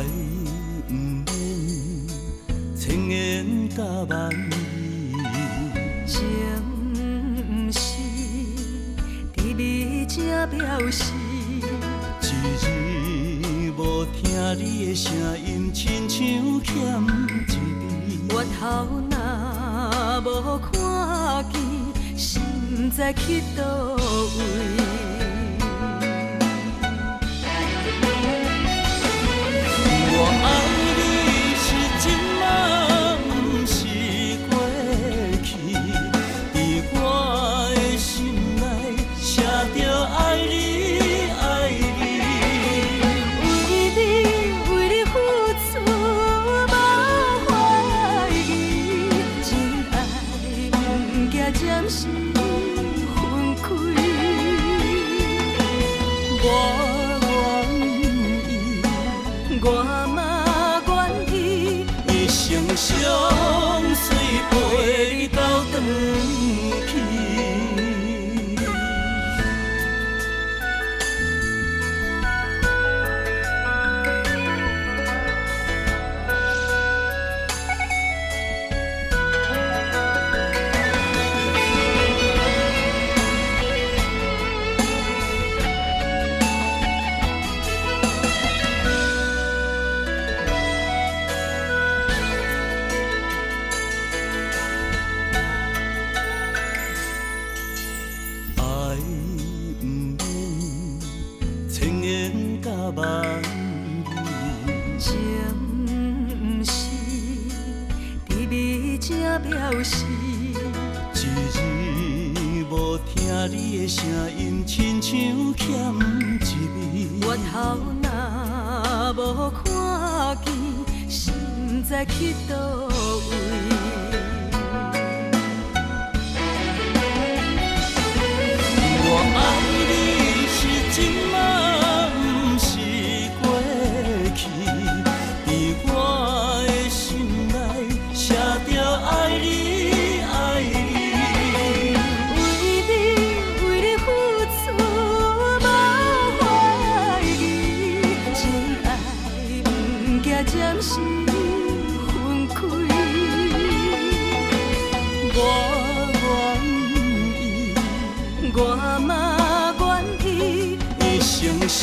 不免千言甲万语，情不是甜蜜才表示，一日无听你的声音，亲像欠一味。我头若无看见，心知去倒位。我爱你是今仔，不是过去，在我的心内写着爱你，爱你。为你付出无怀疑，真爱不惊暂时分开。我愿意，我嘛愿意，一生相随陪你到转去。爱不免千言甲万语，情不是甜蜜才表示，一日无听你的声音，亲像欠一味。我头若无看见，心知去倒位。我爱你是今仔，不是过去，在我的心内写着爱你，爱你。为你付出无怀疑，真爱不惊暂时分开。我愿意，我嘛愿意，一生相